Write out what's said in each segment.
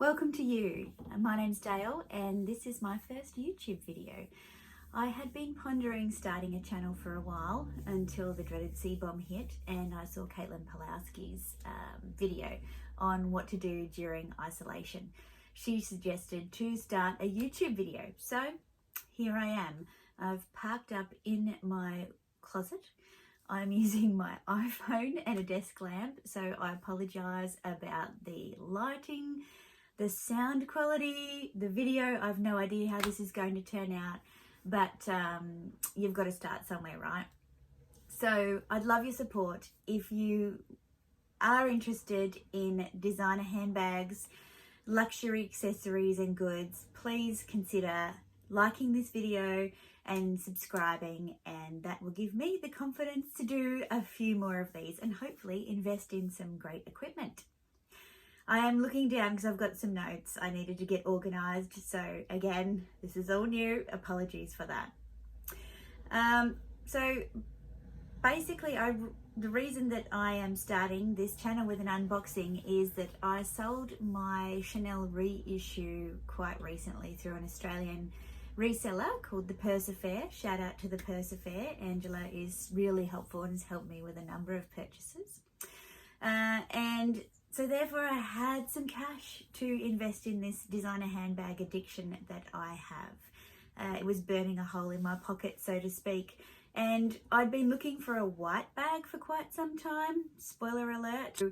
Welcome to you. My name's Dale and this is my first YouTube video. I had been pondering starting a channel for a while until the dreaded C-bomb hit and I saw Caitlin Pawlowski's video on what to do during isolation. She suggested to start a YouTube video. So here I am. I've parked up in my closet. I'm using my iPhone and a desk lamp, so I apologise about the lighting, the sound quality, the video. I've no idea how this is going to turn out, but you've got to start somewhere, right? So I'd love your support. If you are interested in designer handbags, luxury accessories and goods, please consider liking this video and subscribing, and that will give me the confidence to do a few more of these and hopefully invest in some great equipment. I am looking down because I've got some notes I needed to get organized, so again, this is all new, apologies for that. So basically the reason that I am starting this channel with an unboxing is that I sold my Chanel reissue quite recently through an Australian reseller called the Purse Affair. Shout out to the Purse Affair. Angela is really helpful and has helped me with a number of purchases. And so therefore I had some cash to invest in this designer handbag addiction that I have. It was burning a hole in my pocket, so to speak. And I'd been looking for a white bag for quite some time. Spoiler alert.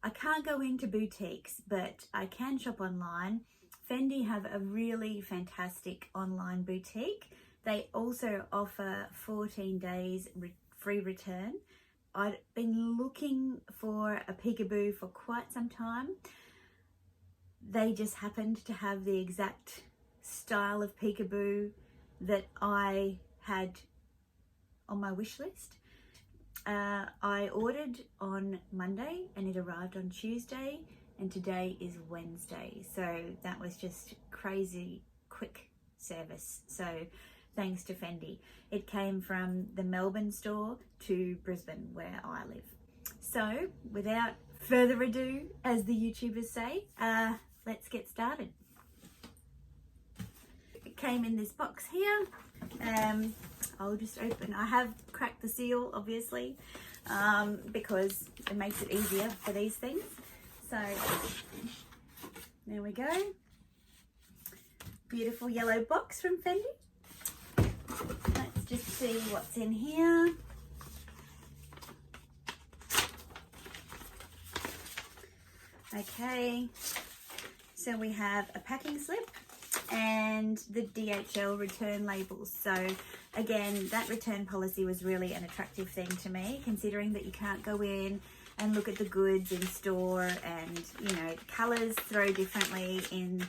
I can't go into boutiques, but I can shop online. Fendi have a really fantastic online boutique. They also offer 14 days free return. I'd been looking for a peekaboo for quite some time. They just happened to have the exact style of peekaboo that I had on my wish list. I ordered on Monday and it arrived on Tuesday, and today is Wednesday, so that was just crazy quick service. So thanks to Fendi. It came from the Melbourne store to Brisbane where I live. So without further ado, as the YouTubers say, let's get started. It came in this box here. I'll just open. I have cracked the seal obviously because it makes it easier for these things. So there we go. Beautiful yellow box from Fendi. Let's just see what's in here. Okay, so we have a packing slip and the DHL return labels. So again, that return policy was really an attractive thing to me, considering that you can't go in and look at the goods in store, and you know, colours throw differently in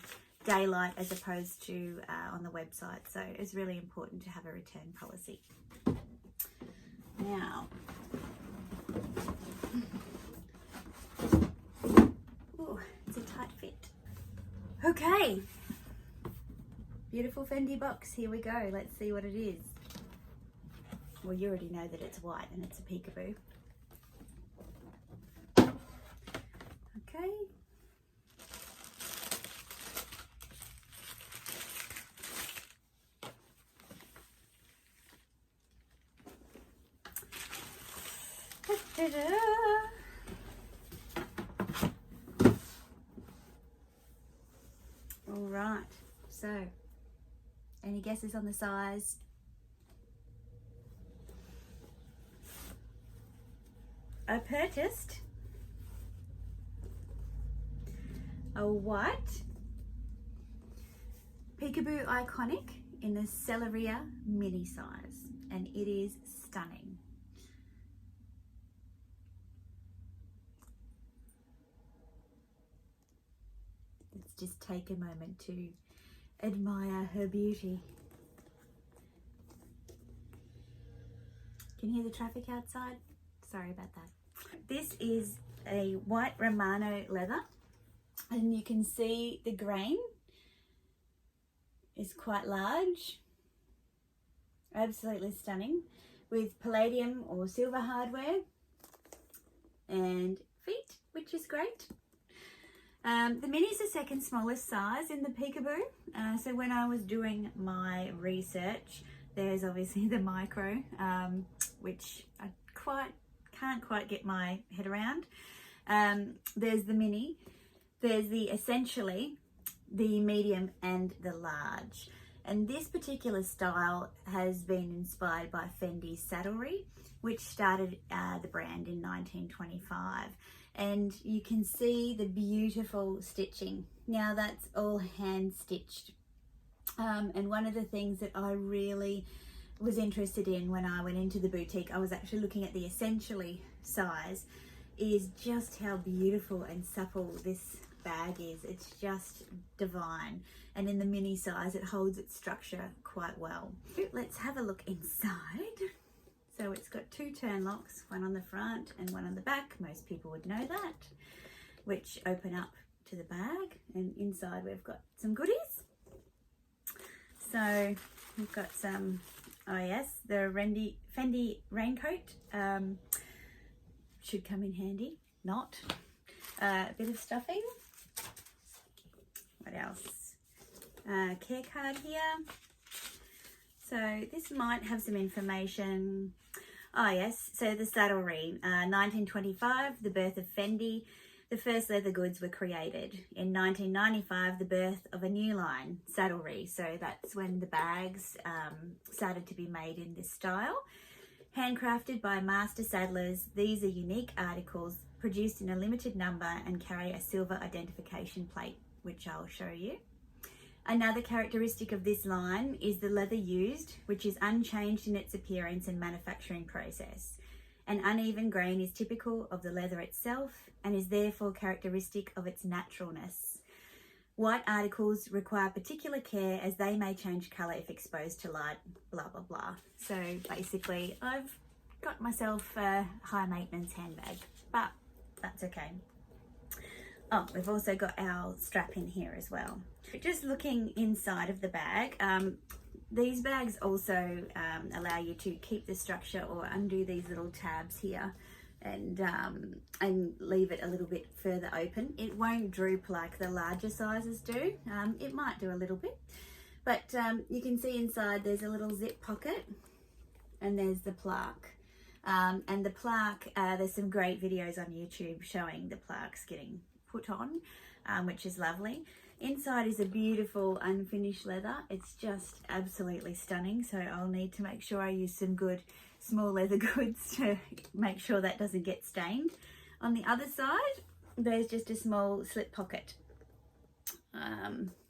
daylight as opposed to on the website. So it's really important to have a return policy. Now, ooh, it's a tight fit. Okay, beautiful Fendi box. Here we go. Let's see what it is. Well, you already know that it's white and it's a peekaboo. Okay. Ta-da! All right, so any guesses on the size? I purchased a white Peekaboo Iconic in the selleria mini size, and it is stunning. Let's just take a moment to admire her beauty. Can you hear the traffic outside? Sorry about that. This is a white Romano leather, and you can see the grain is quite large. Absolutely stunning, with palladium or silver hardware and feet, which is great. The mini is the second smallest size in the Peekaboo. So when I was doing my research, there's obviously the micro, which I can't quite get my head around. There's the mini, there's the essentially, the medium and the large. And this particular style has been inspired by Fendi's saddlery, which started the brand in 1925. And you can see the beautiful stitching. Now that's all hand stitched. And one of the things that I really was interested in when I went into the boutique, I was actually looking at the essentially size, is just how beautiful and supple this bag is. It's just divine. And in the mini size, it holds its structure quite well. Let's have a look inside. So it's got two turn locks, one on the front and one on the back. Most people would know that, which open up to the bag. And inside we've got some goodies. So we've got some, oh yes, the Fendi raincoat. Should come in handy, not. A bit of stuffing. What else? Care card here. So this might have some information. Oh yes, so the saddlery. 1925, the birth of Fendi. The first leather goods were created. In 1995, the birth of a new line, saddlery. So that's when the bags started to be made in this style. Handcrafted by master saddlers, these are unique articles produced in a limited number and carry a silver identification plate, which I'll show you. Another characteristic of this line is the leather used, which is unchanged in its appearance and manufacturing process. An uneven grain is typical of the leather itself and is therefore characteristic of its naturalness. White articles require particular care as they may change colour if exposed to light, blah, blah, blah. So basically, I've got myself a high maintenance handbag, but that's okay. Oh, we've also got our strap in here as well. Just looking inside of the bag, these bags also allow you to keep the structure or undo these little tabs here and leave it a little bit further open. It won't droop like the larger sizes do. It might do a little bit, but you can see inside there's a little zip pocket and there's the plaque. And the plaque, there's some great videos on YouTube showing the plaques getting put on, which is lovely. Inside is a beautiful unfinished leather. It's just absolutely stunning. So I'll need to make sure I use some good small leather goods to make sure that doesn't get stained. On the other side, there's just a small slip pocket.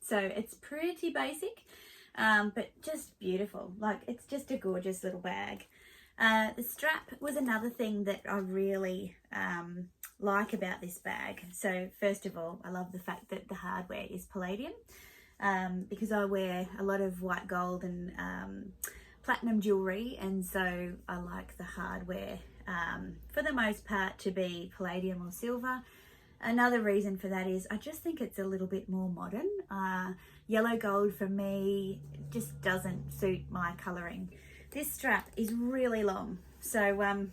So it's pretty basic, but just beautiful. Like, it's just a gorgeous little bag. The strap was another thing that I really like about this bag. So first of all, I love the fact that the hardware is palladium, because I wear a lot of white gold and platinum jewelry, and so I like the hardware for the most part to be palladium or silver. Another reason for that is I just think it's a little bit more modern. Yellow gold for me just doesn't suit my colouring. This strap is really long, so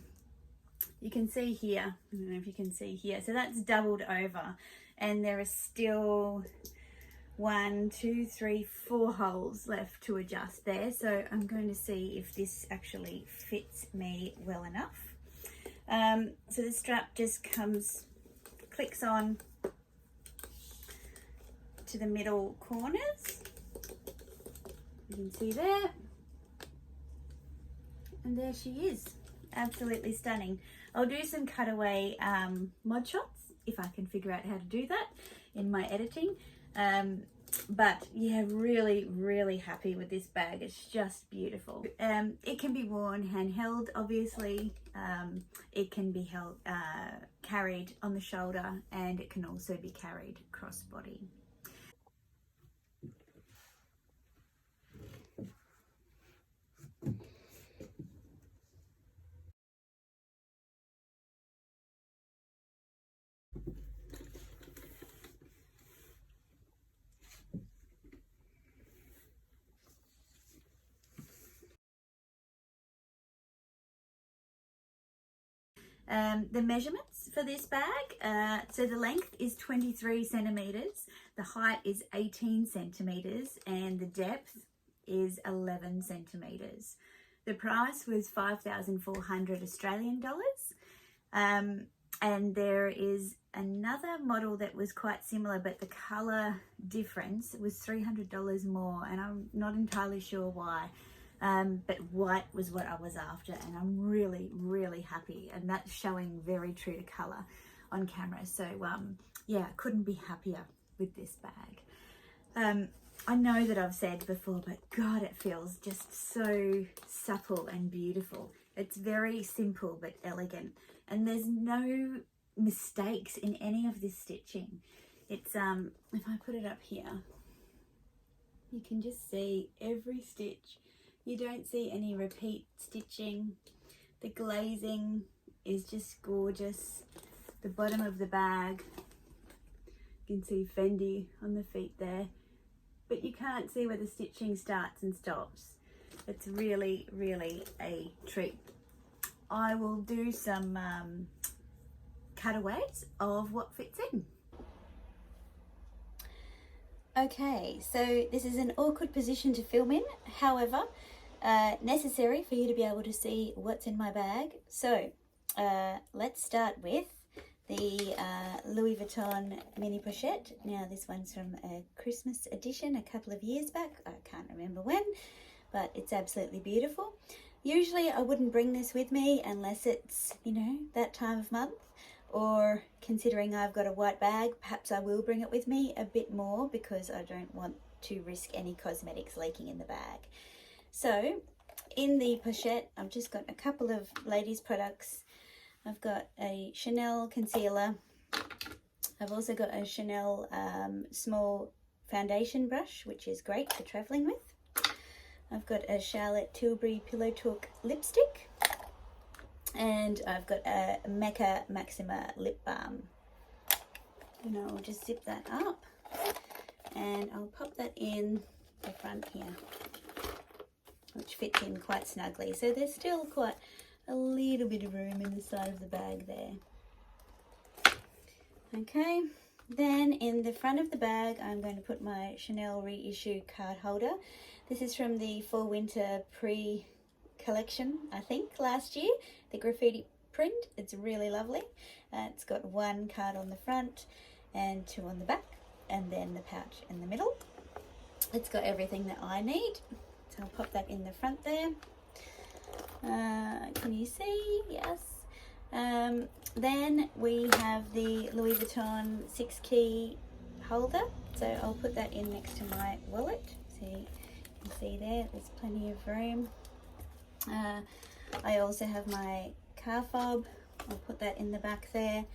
you can see here, I don't know if you can see here, so that's doubled over, and there are still 1, 2, 3, 4 holes left to adjust there. So I'm going to see if this actually fits me well enough. So the strap just clicks on to the middle corners. You can see there. And there she is, absolutely stunning. I'll do some cutaway mod shots if I can figure out how to do that in my editing. But yeah, really happy with this bag. It's just beautiful. It can be worn handheld, obviously. It can be carried on the shoulder, and it can also be carried crossbody. The measurements for this bag, so the length is 23 centimeters, the height is 18 centimeters, and the depth is 11 centimeters. The price was 5,400 Australian dollars. And there is another model that was quite similar, but the color difference was $300 more, and I'm not entirely sure why. But white was what I was after, and I'm really, really happy, and that's showing very true to color on camera. So yeah, couldn't be happier with this bag. I know that I've said before, but God, it feels just so supple and beautiful. It's very simple but elegant, and there's no mistakes in any of this stitching. It's if I put it up here, you can just see every stitch. You don't see any repeat stitching. The glazing is just gorgeous. The bottom of the bag, you can see Fendi on the feet there, but you can't see where the stitching starts and stops. It's really, really a treat. I will do some cutaways of what fits in. Okay, so this is an awkward position to film in, however, necessary for you to be able to see what's in my bag. So let's start with the Louis Vuitton mini pochette. Now this one's from a Christmas edition a couple of years back. I can't remember when, but it's absolutely beautiful. Usually I wouldn't bring this with me unless it's, you know, that time of month, or considering I've got a white bag, perhaps I will bring it with me a bit more because I don't want to risk any cosmetics leaking in the bag. So in the pochette, I've just got a couple of ladies products. I've got a Chanel concealer. I've also got a Chanel small foundation brush, which is great for traveling with. I've got a Charlotte Tilbury Pillow Talk lipstick, and I've got a Mecca Maxima lip balm. And I'll just zip that up, and I'll pop that in the front here, which fits in quite snugly. So there's still quite a little bit of room in the side of the bag there. Okay, then in the front of the bag, I'm going to put my Chanel reissue card holder. This is from the Fall Winter pre-collection, I think, last year. The graffiti print, it's really lovely. It's got one card on the front and two on the back, and then the pouch in the middle. It's got everything that I need, so I'll pop that in the front there. Can you see? Yes. Then we have the Louis Vuitton 6-key holder, so I'll put that in next to my wallet. So you can see there's plenty of room. I also have my car fob. I'll put that in the back there,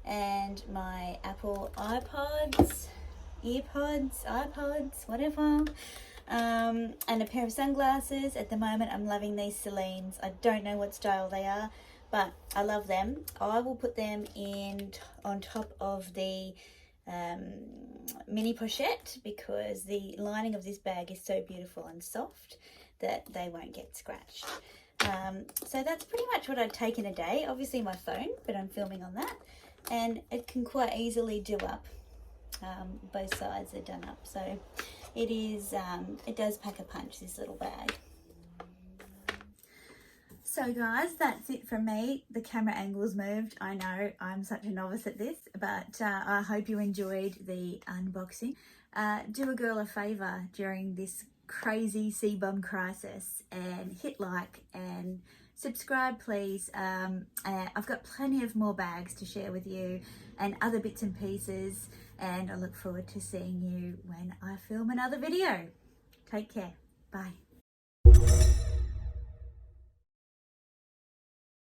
and my Apple iPods, whatever. And a pair of sunglasses. At the moment I'm loving these Celine's. I don't know what style they are, but I love them. I will put them in on top of the mini pochette because the lining of this bag is so beautiful and soft that they won't get scratched. So that's pretty much what I'd take in a day. Obviously my phone, but I'm filming on that, and it can quite easily do up. Both sides are done up, so it is it does pack a punch, this little bag. So guys, that's it from me. The camera angles moved. I know I'm such a novice at this, but I hope you enjoyed the unboxing. Do a girl a favor during this crazy C-bomb crisis and hit like and subscribe, please. I've got plenty of more bags to share with you and other bits and pieces, and I look forward to seeing you when I film another video. Take care. Bye.